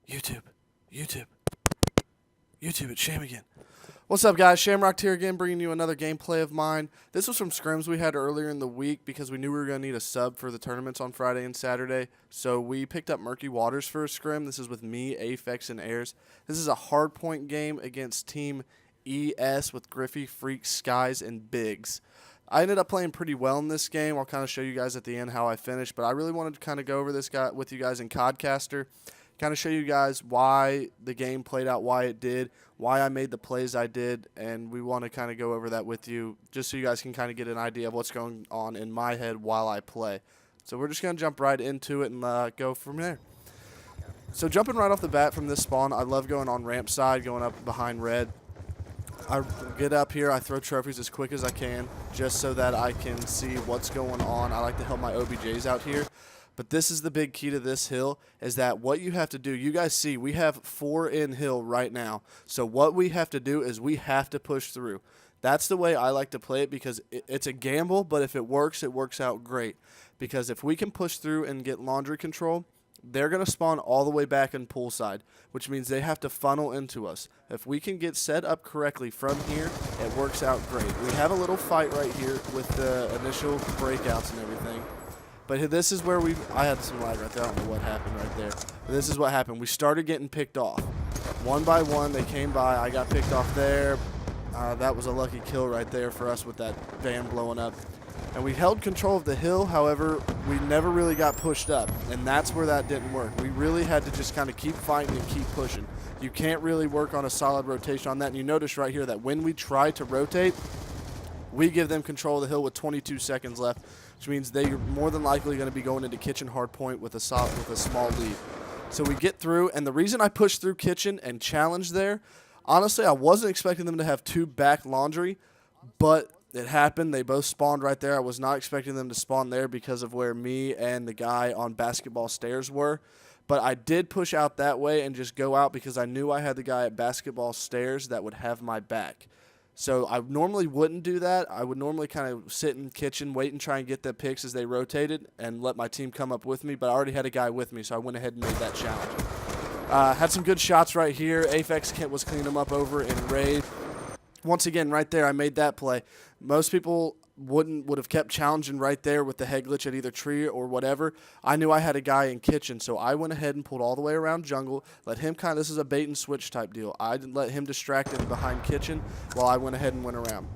YouTube, YouTube, YouTube, it's Sham again. What's up, guys? ShamRocked here again, bringing you another gameplay of mine. This was from scrims we had earlier in the week because we knew we were going to need a sub for the tournaments on Friday and Saturday. So we picked up Murky Waters for a scrim. This is with me, Aphex, and Ayers. This is a hardpoint game against Team ES with Griffey, Freak, Skies, and Biggs. I ended up playing pretty well in this game. I'll kind of show you guys at the end how I finished, but I really wanted to kind of go over this guy with you guys in Codcaster, kind of show you guys why the game played out, why it did, why I made the plays I did, and we want to kind of go over that with you just so you guys can kind of get an idea of what's going on in my head while I play. So we're just going to jump right into it and go from there. So jumping right off the bat from this spawn, I love going on ramp side, going up behind red. I get up here, I throw trophies as quick as I can just so that I can see what's going on. I like to help my OBJs out here. But this is the big key to this hill, is that what you have to do, you guys see, we have 4 in hill right now. So what we have to do is we have to push through. That's the way I like to play it because it's a gamble, but if it works out great. Because if we can push through and get laundry control, they're going to spawn all the way back in poolside, which means they have to funnel into us. If we can get set up correctly from here, it works out great. We have a little fight right here with the initial breakouts and everything. But this is where I had some lag right there. I don't know what happened right there. But this is what happened. We started getting picked off. One by one, they came by. I got picked off there. That was a lucky kill right there for us with that van blowing up. And we held control of the hill. However, we never really got pushed up. And that's where that didn't work. We really had to just kind of keep fighting and keep pushing. You can't really work on a solid rotation on that. And you notice right here that when we try to rotate, we give them control of the hill with 22 seconds left, which means they're more than likely going to be going into kitchen hardpoint with a small lead. So we get through, and the reason I pushed through kitchen and challenged there, honestly, I wasn't expecting them to have 2 back laundry, but it happened. They both spawned right there. I was not expecting them to spawn there because of where me and the guy on basketball stairs were. But I did push out that way and just go out because I knew I had the guy at basketball stairs that would have my back. So I normally wouldn't do that. I would normally kind of sit in the kitchen, wait and try and get the picks as they rotated and let my team come up with me. But I already had a guy with me, so I went ahead and made that challenge. Had some good shots right here. Aphex was cleaning them up over in raid. Once again, right there, I made that play. Most people would have kept challenging right there with the head glitch at either tree or whatever. I knew I had a guy in kitchen, so I went ahead and pulled all the way around jungle, let him this is a bait and switch type deal. I didn't let him distract him behind kitchen while I went ahead and went around.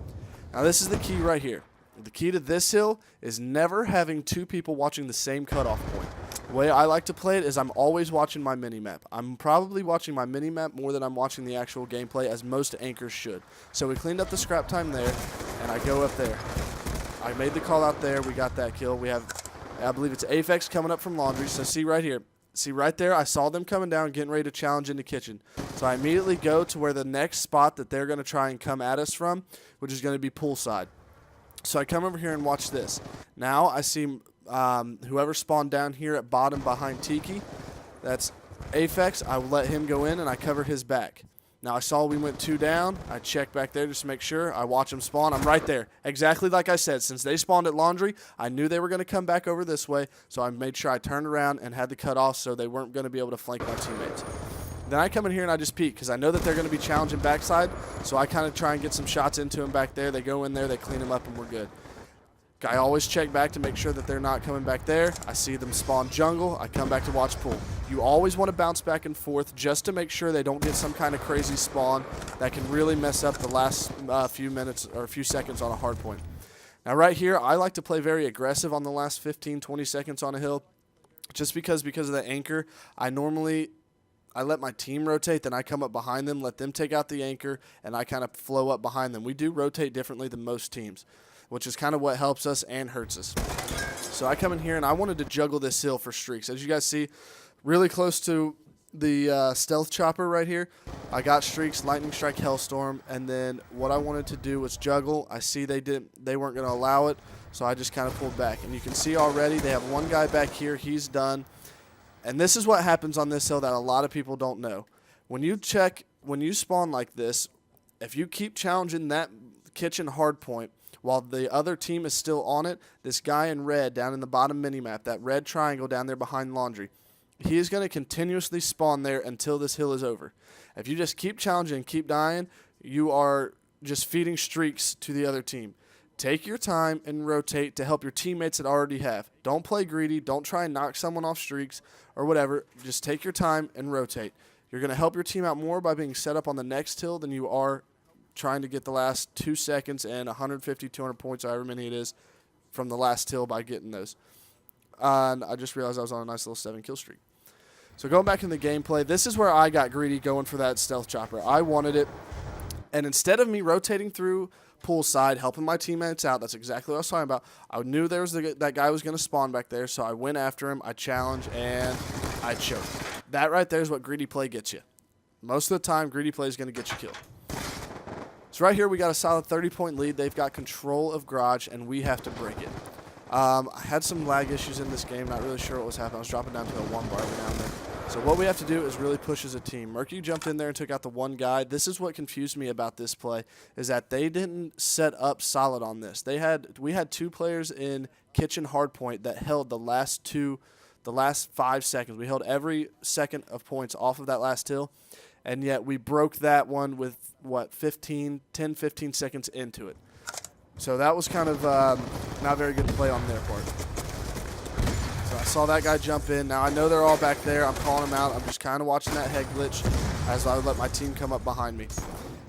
Now this is the key right here. The key to this hill is never having 2 people watching the same cutoff point. The way I like to play it is I'm always watching my mini-map. I'm probably watching my mini-map more than I'm watching the actual gameplay, as most anchors should. So we cleaned up the scrap time there, and I go up there. I made the call out there. We got that kill. We have, I believe it's Aphex coming up from laundry. So see right here. See right there, I saw them coming down, getting ready to challenge in the kitchen. So I immediately go to where the next spot that they're going to try and come at us from, which is going to be poolside. So I come over here and watch this. Now I see whoever spawned down here at bottom behind Tiki. That's Aphex. I let him go in, and I covered his back. Now I saw we went 2 down. I checked back there just to make sure. I watch them spawn. I'm right there. Exactly like I said. Since they spawned at laundry, I knew they were going to come back over this way, so I made sure I turned around and had the cut off so they weren't going to be able to flank my teammates. Then I come in here and I just peek because I know that they're going to be challenging backside, so I kind of try and get some shots into them back there. They go in there, they clean them up, and we're good. I always check back to make sure that they're not coming back there. I see them spawn jungle. I come back to watch pool. You always want to bounce back and forth just to make sure they don't get some kind of crazy spawn that can really mess up the last few minutes or a few seconds on a hard point. Now right here, I like to play very aggressive on the last 15, 20 seconds on a hill just because of the anchor. I let my team rotate, then I come up behind them, let them take out the anchor, and I kind of flow up behind them. We do rotate differently than most teams, which is kind of what helps us and hurts us. So I come in here, and I wanted to juggle this hill for streaks. As you guys see, really close to the stealth chopper right here, I got streaks, lightning strike, hellstorm, and then what I wanted to do was juggle. I see they weren't going to allow it, so I just kind of pulled back. And you can see already they have one guy back here. He's done. And this is what happens on this hill that a lot of people don't know. When you spawn like this, if you keep challenging that kitchen hard point while the other team is still on it, this guy in red down in the bottom minimap, that red triangle down there behind laundry, he is going to continuously spawn there until this hill is over. If you just keep challenging and keep dying, you are just feeding streaks to the other team. Take your time and rotate to help your teammates that already have. Don't play greedy. Don't try and knock someone off streaks or whatever. Just take your time and rotate. You're going to help your team out more by being set up on the next hill than you are trying to get the last 2 seconds and 150, 200 points, however many it is, from the last hill by getting those. And I just realized I was on a nice little 7-kill streak. So going back in the gameplay, this is where I got greedy going for that stealth chopper. I wanted it. And instead of me rotating through poolside, helping my teammates out, that's exactly what I was talking about. I knew there was that guy was going to spawn back there, so I went after him, I challenged, and I choked. That right there is what greedy play gets you. Most of the time, greedy play is going to get you killed. So right here, we got a solid 30-point lead. They've got control of garage, and we have to break it. I had some lag issues in this game, not really sure what was happening. I was dropping down to a 1 bar every now and then. So what we have to do is really push as a team. Murky jumped in there and took out the one guy. This is what confused me about this play, is that they didn't set up solid on this. We had 2 players in kitchen hardpoint that held the last 5 seconds. We held every second of points off of that last hill, and yet we broke that one with, 10, 15 seconds into it. So that was kind of not very good play on their part. So I saw that guy jump in. Now I know they're all back there. I'm calling them out. I'm just kind of watching that head glitch as I would let my team come up behind me.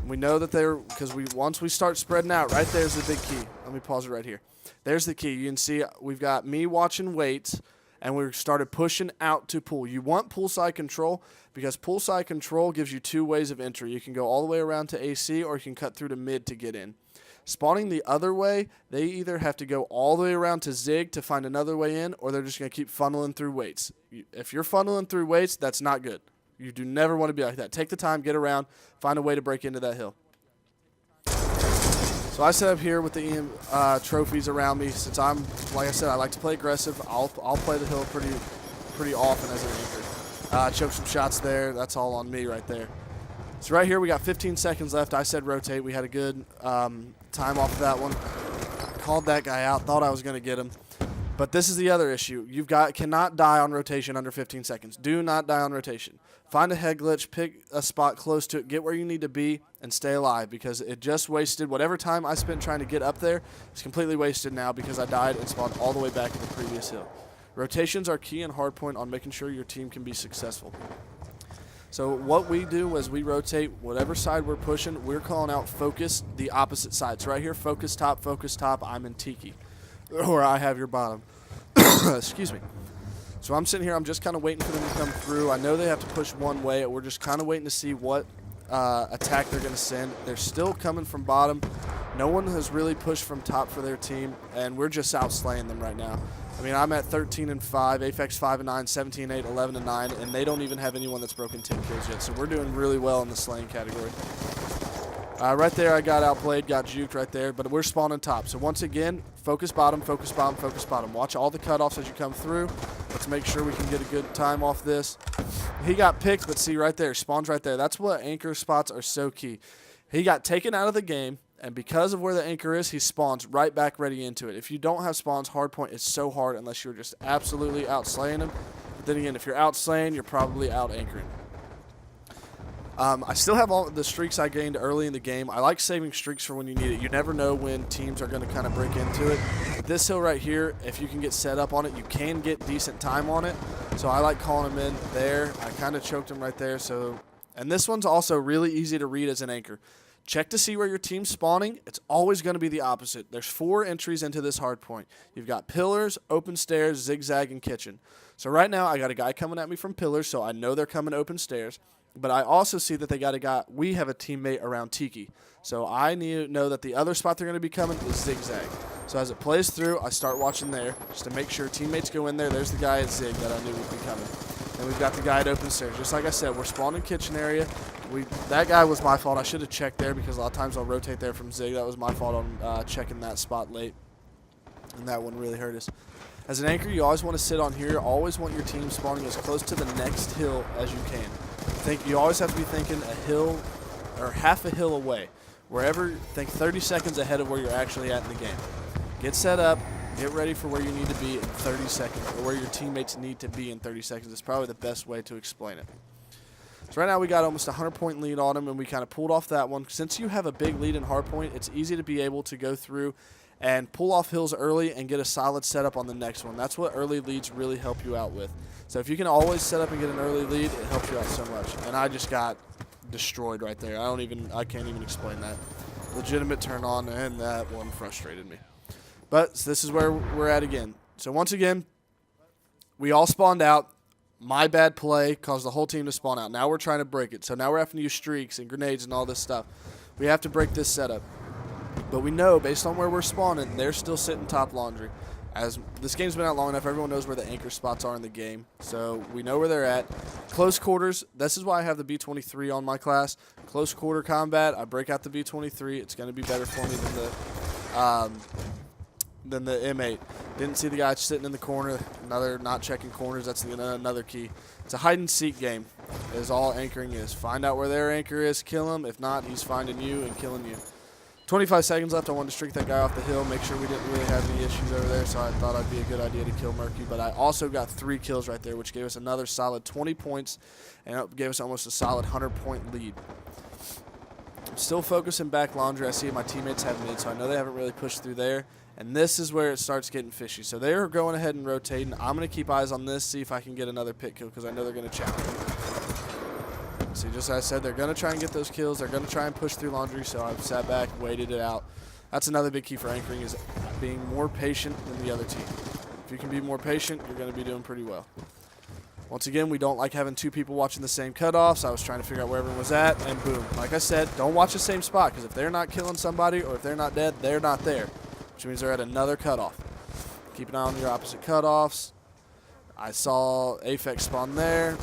We know that because once we start spreading out, right there's the big key. Let me pause it right here. There's the key. You can see we've got me watching weights, and we started pushing out to pool. You want poolside control because poolside control gives you 2 ways of entry. You can go all the way around to AC, or you can cut through to mid to get in. Spawning the other way, they either have to go all the way around to Zig to find another way in, or they're just going to keep funneling through weights. If you're funneling through weights, that's not good. You do never want to be like that. Take the time, get around, find a way to break into that hill. So I set up here with the EM trophies around me. Since I'm, like I said, I like to play aggressive. I'll play the hill pretty often as an anchor. Choke some shots there. That's all on me right there. So right here we got 15 seconds left. I said rotate. We had a good time off of that one. Called that guy out. Thought I was going to get him. But this is the other issue. Cannot die on rotation under 15 seconds. Do not die on rotation. Find a head glitch, pick a spot close to it, get where you need to be, and stay alive, because it just wasted whatever time I spent trying to get up there. It's completely wasted now because I died and spawned all the way back to the previous hill. Rotations are key and hardpoint on making sure your team can be successful. So what we do is we rotate whatever side we're pushing. We're calling out focus the opposite side. So right here, focus top, I'm in Tiki, or I have your bottom. Excuse me. So I'm sitting here, I'm just kind of waiting for them to come through. I know they have to push one way. We're just kind of waiting to see what attack they're going to send. They're still coming from bottom. No one has really pushed from top for their team, and we're just outslaying them right now. I mean, I'm at 13-5, Aphex 5-9, 17-8, 11-9, and they don't even have anyone that's broken 10 kills yet. So we're doing really well in the slaying category. Right there, I got outplayed, got juked right there, but we're spawning top. So once again, focus bottom, focus bottom, focus bottom. Watch all the cutoffs as you come through. Let's make sure we can get a good time off this. He got picked, but see right there, spawns right there. That's what anchor spots are so key. He got taken out of the game, and because of where the anchor is, he spawns right back ready into it. If you don't have spawns, hardpoint is so hard unless you're just absolutely outslaying him. But then again, if you're outslaying, you're probably out anchoring. I still have all the streaks I gained early in the game. I like saving streaks for when you need it. You never know when teams are going to kind of break into it. This hill right here, if you can get set up on it, you can get decent time on it. So I like calling him in there. I kind of choked him right there. And this one's also really easy to read as an anchor. Check to see where your team's spawning. It's always going to be the opposite. There's 4 entries into this hard point. You've got pillars, open stairs, zigzag, and kitchen. So right now I got a guy coming at me from pillars, so I know they're coming open stairs. But I also see that they got a guy. We have a teammate around Tiki. So I need to know that the other spot they're going to be coming is zigzag. So as it plays through, I start watching there just to make sure teammates go in there. There's the guy at zig that I knew would be coming. And we've got the guy at open stairs. Just like I said, we're spawning kitchen area. That guy was my fault. I should have checked there because a lot of times I'll rotate there from zig. That was my fault on checking that spot late. And that one really hurt us. As an anchor, you always want to sit on here. Always want your team spawning as close to the next hill as you can. You always have to be thinking a hill or half a hill away. Think 30 seconds ahead of where you're actually at in the game. Get set up, Get ready for where you need to be in 30 seconds, or where your teammates need to be in 30 seconds. It's probably the best way to explain it. So right now we got almost a 100-point lead on them, and we kind of pulled off that one. Since you have a big lead in hardpoint, it's easy to be able to go through and pull off hills early and get a solid setup on the next one. That's what early leads really help you out with. So if you can always set up and get an early lead, it helps you out so much. And I just got destroyed right there. I can't even explain that. Legitimate turn on, and that one frustrated me. But this is where we're at again. So once again, we all spawned out. My bad play caused the whole team to spawn out. Now we're trying to break it. So now we're having to use streaks and grenades and all this stuff. We have to break this setup. But we know, based on where we're spawning, they're still sitting top laundry. As this game's been out long enough, everyone knows where the anchor spots are in the game. So we know where they're at. Close quarters, this is why I have the B-23 on my class. Close quarter combat, I break out the B-23. It's going to be better for me than the M8. Didn't see the guy sitting in the corner. Another not checking corners. That's another key. It's a hide and seek game, is all anchoring is. Find out where their anchor is, kill him. If not, he's finding you and killing you. 25 seconds left. I wanted to streak that guy off the hill, make sure we didn't really have any issues over there, so I thought it'd be a good idea to kill Murky. But I also got 3 kills right there, which gave us another solid 20 points, and it gave us almost a solid 100-point lead. I'm still focusing back laundry. I see my teammates have mid, so I know they haven't really pushed through there. And this is where it starts getting fishy. So they're going ahead and rotating. I'm going to keep eyes on this, see if I can get another pit kill, because I know they're going to challenge me. See, just as I said, they're going to try and get those kills. They're going to try and push through laundry, so I've sat back, waited it out. That's another big key for anchoring, is being more patient than the other team. If you can be more patient, you're going to be doing pretty well. Once again, we don't like having 2 people watching the same cutoffs. I was trying to figure out where everyone was at, and boom. Like I said, don't watch the same spot, because if they're not killing somebody or if they're not dead, they're not there, which means they're at another cutoff. Keep an eye on your opposite cutoffs. I saw Aphex spawn there,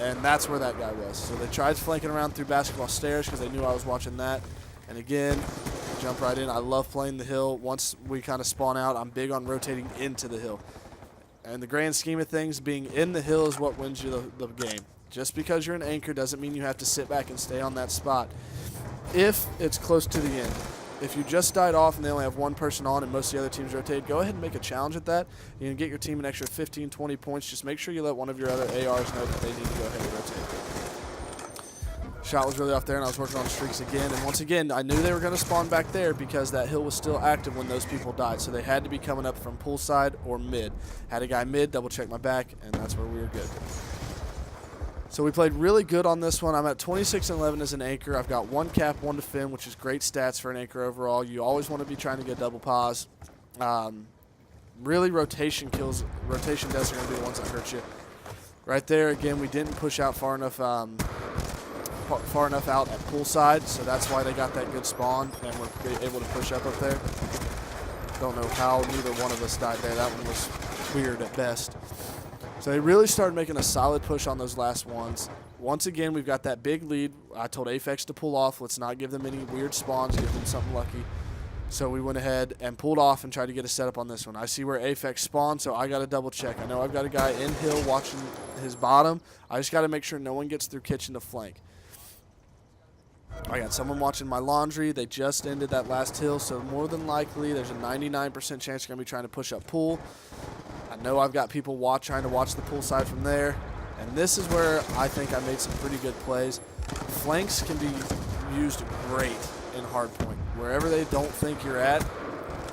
and that's where that guy was. So they tried flanking around through basketball stairs because they knew I was watching that. And again, jump right in. I love playing the hill. Once we kind of spawn out, I'm big on rotating into the hill. And the grand scheme of things, being in the hill is what wins you the game. Just because you're an anchor doesn't mean you have to sit back and stay on that spot if it's close to the end. If you just died off and they only have 1 person on and most of the other teams rotate, go ahead and make a challenge at that. You can get your team an extra 15, 20 points. Just make sure you let one of your other ARs know that they need to go ahead and rotate. Shot was really off there, and I was working on streaks again. And once again, I knew they were going to spawn back there because that hill was still active when those people died. So they had to be coming up from poolside or mid. Had a guy mid, double check my back, and that's where we were good. So we played really good on this one. I'm at 26-11 as an anchor. I've got 1 cap, 1 defend, which is great stats for an anchor overall. You always want to be trying to get double pause. Really, rotation deaths are going to be the ones that hurt you. Right there, again, we didn't push out far enough out at poolside, so that's why they got that good spawn, and we're able to push up there. Don't know how neither one of us died there. That one was weird at best. So they really started making a solid push on those last ones. Once again, we've got that big lead. I told Aphex to pull off. Let's not give them any weird spawns, give them something lucky. So we went ahead and pulled off and tried to get a setup on this one. I see where Aphex spawned, so I got to double check. I know I've got a guy in hill watching his bottom. I just got to make sure no one gets through kitchen to flank. I got someone watching my laundry. They just ended that last hill, so more than likely there's a 99% chance they're going to be trying to push up pool. I know I've got people trying to watch the pool side from there, and this is where I think I made some pretty good plays. Flanks can be used great in hardpoint. Wherever they don't think you're at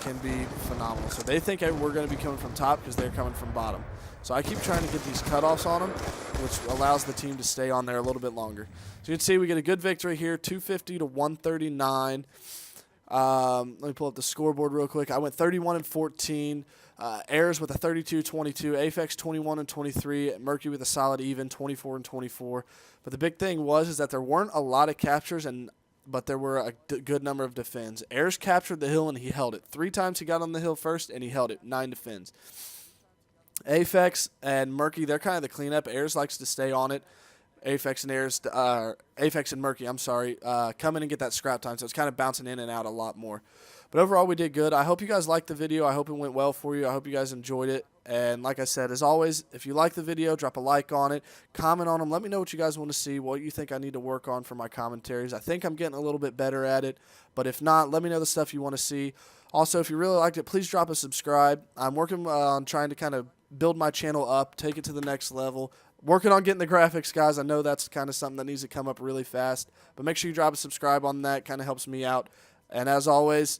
can be phenomenal. So they think we're going to be coming from top because they're coming from bottom. So I keep trying to get these cutoffs on them, which allows the team to stay on there a little bit longer. So you can see we get a good victory here, 250 to 139. Let me pull up the scoreboard real quick. I went 31-14. Ayers with a 32-22. Aphex 21-23. Murky with a solid even 24-24. But the big thing is that there weren't a lot of captures, but there were a good number of defends. Ayers captured the hill and he held it. 3 times he got on the hill first and he held it. 9 defends. Aphex and Murky, they're kind of the cleanup. Ayers likes to stay on it. Aphex and Murky, come in and get that scrap time, so it's kind of bouncing in and out a lot more. But overall, we did good. I hope you guys liked the video. I hope it went well for you. I hope you guys enjoyed it. And like I said, as always, if you like the video, drop a like on it, comment on them. Let me know what you guys want to see, what you think I need to work on for my commentaries. I think I'm getting a little bit better at it. But if not, let me know the stuff you want to see. Also, if you really liked it, please drop a subscribe. I'm working on trying to kind of build my channel up, take it to the next level. Working on getting the graphics, guys. I know that's kind of something that needs to come up really fast. But make sure you drop a subscribe on that. Kind of helps me out. And as always,